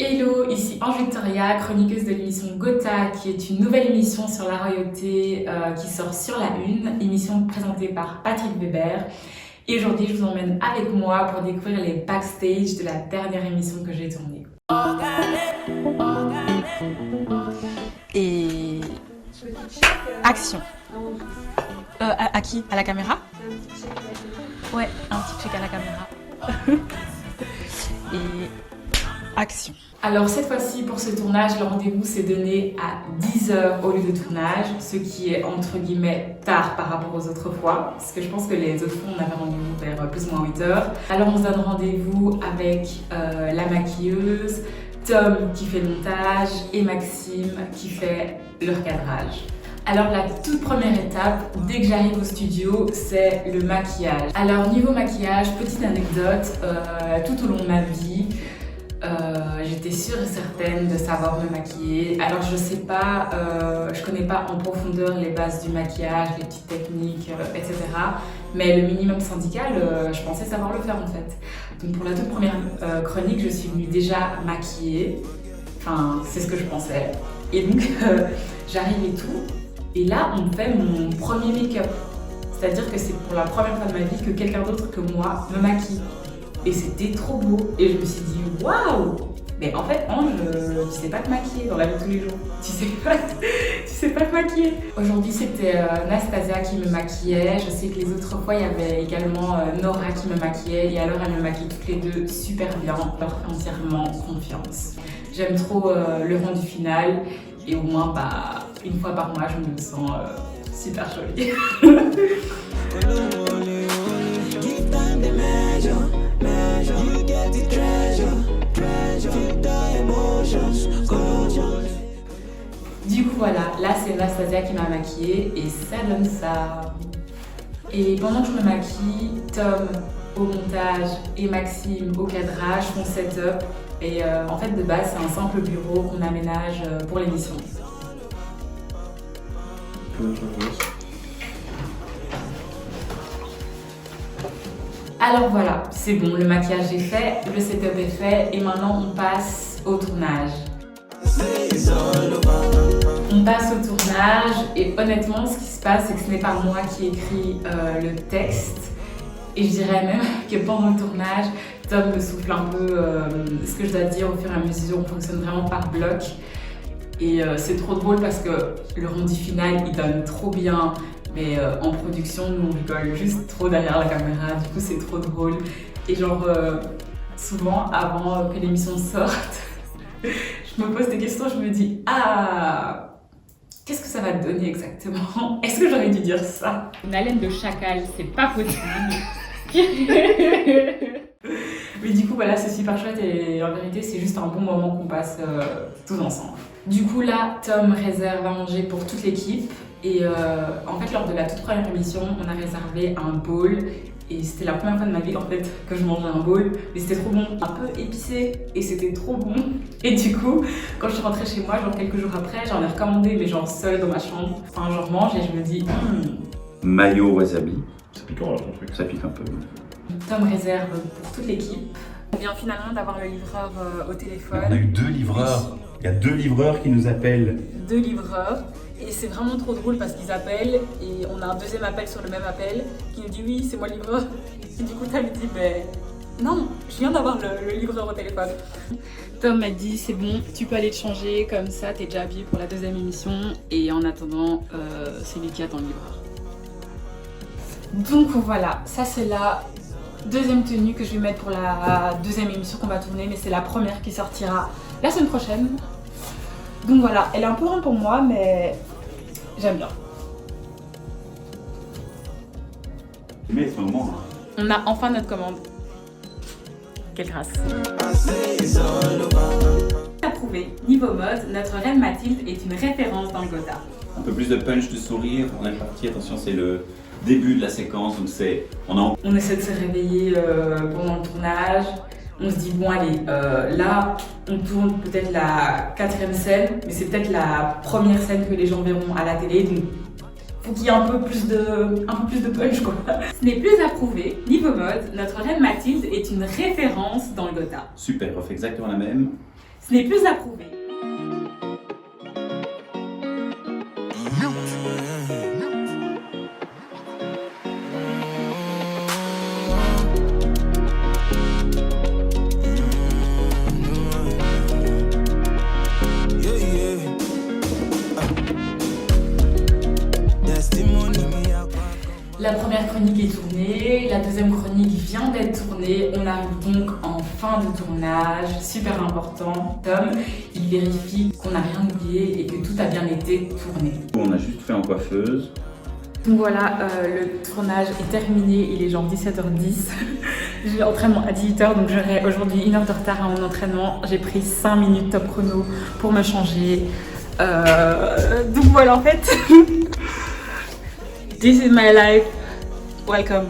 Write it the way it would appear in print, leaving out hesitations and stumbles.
Hello, ici Ange Victoria, chroniqueuse de l'émission Gotha, qui est une nouvelle émission sur la royauté qui sort sur la Une, émission présentée par Patrick Weber. Et aujourd'hui, je vous emmène avec moi pour découvrir les backstage de la dernière émission que j'ai tournée. Et action. À qui? À la caméra? Ouais, un petit check à la caméra. Et action. Alors cette fois-ci pour ce tournage, le rendez-vous s'est donné à 10h au lieu de tournage, ce qui est entre guillemets tard par rapport aux autres fois, parce que je pense que les autres fois on avait rendez-vous vers plus ou moins 8h. Alors on se donne rendez-vous avec la maquilleuse, Tom qui fait le montage et Maxime qui fait le recadrage. Alors la toute première étape, dès que j'arrive au studio, c'est le maquillage. Alors niveau maquillage, petite anecdote, tout au long de ma vie, j'étais sûre et certaine de savoir me maquiller. Alors je sais pas, je connais pas en profondeur les bases du maquillage, les petites techniques, etc. Mais le minimum syndical, je pensais savoir le faire en fait. Donc pour la toute première chronique, je suis venue déjà maquillée. Enfin, c'est ce que je pensais. Et donc j'arrive et tout. Et là, on fait mon premier make-up. C'est-à-dire que c'est pour la première fois de ma vie que quelqu'un d'autre que moi me maquille. Et c'était trop beau. Et je me suis dit, waouh! Mais en fait, Ange, tu sais pas te maquiller dans la vie de tous les jours. Tu sais pas te maquiller. Aujourd'hui, c'était Nastasia qui me maquillait. Je sais que les autres fois, il y avait également Nora qui me maquillait. Et alors, elles me maquillent toutes les deux super bien. Je leur fais entièrement confiance. J'aime trop le rendu final. Et au moins, une fois par mois, je me sens super jolie. Du coup voilà, là c'est Nastasia qui m'a maquillée et ça donne ça. Et pendant que je me maquille, Tom au montage et Maxime au cadrage font setup. Et en fait de base c'est un simple bureau qu'on aménage pour l'émission. Alors voilà, c'est bon, le maquillage est fait, le setup est fait et maintenant on passe au tournage. On passe au tournage et honnêtement ce qui se passe c'est que ce n'est pas moi qui écris le texte et je dirais même que pendant le tournage, Tom me souffle un peu ce que je dois dire au fur et à mesure, on fonctionne vraiment par bloc. Et c'est trop drôle parce que le rendu final il donne trop bien. Mais en production, nous on rigole juste trop derrière la caméra, du coup c'est trop drôle. Et genre, souvent avant que l'émission sorte, je me pose des questions, je me dis « Ah, qu'est-ce que ça va donner exactement? Est-ce que j'aurais dû dire ça ?» Une haleine de chacal, c'est pas possible. Mais du coup voilà, c'est super chouette et en vérité c'est juste un bon moment qu'on passe tous ensemble. Du coup là, Tom réserve à manger pour toute l'équipe. Et en fait, lors de la toute première émission, on a réservé un bowl. Et c'était la première fois de ma vie en fait que je mangeais un bowl. Mais c'était trop bon, un peu épicé et c'était trop bon. Et du coup, quand je suis rentrée chez moi, genre quelques jours après, j'en ai recommandé, mais genre seule dans ma chambre. Enfin, je mange et je me dis Mayo wasabi. C'est piquant là ton truc. Ça pique un peu. Tom réserve pour toute l'équipe. On vient finalement d'avoir le livreur au téléphone. On a eu 2 livreurs. Il y a 2 livreurs qui nous appellent. 2 livreurs. Et c'est vraiment trop drôle parce qu'ils appellent et on a un deuxième appel sur le même appel qui nous dit oui c'est moi le livreur. Et du coup Tom lui dit ben non, je viens d'avoir le livreur au téléphone. Tom m'a dit c'est bon, tu peux aller te changer comme ça t'es déjà habillé pour la deuxième émission et en attendant c'est lui qui attend le livreur. Donc voilà, ça c'est la deuxième tenue que je vais mettre pour la deuxième émission qu'on va tourner, mais c'est la première qui sortira la semaine prochaine. Donc voilà, elle est un peu grande pour moi, mais j'aime bien. Mais ce moment. On a enfin notre commande. Quelle grâce. Approuvé. Niveau mode, notre reine Mathilde est une référence dans le Gotha. Un peu plus de punch, de sourire. On est parti, attention, c'est le début de la séquence. Donc c'est. On essaie de se réveiller pendant le tournage. On se dit bon allez, là on tourne peut-être la 4e scène, mais c'est peut-être la première scène que les gens verront à la télé, donc faut qu'il y ait un peu plus de punch quoi. Ce n'est plus approuvé. Niveau mode, notre reine Mathilde est une référence dans le Gotha. super, on fait exactement la même. Ce n'est plus approuvé. La première chronique est tournée, la deuxième chronique vient d'être tournée. On arrive donc en fin de tournage, super important. Tom, il vérifie qu'on n'a rien oublié et que tout a bien été tourné. On a juste fait en coiffeuse. Donc voilà, le tournage est terminé, il est genre 17h10. J'ai l'entraînement à 18h, donc j'aurai aujourd'hui 1 heure de retard à mon entraînement. J'ai pris 5 minutes top chrono pour me changer. Donc voilà, en fait, this is my life. Welcome.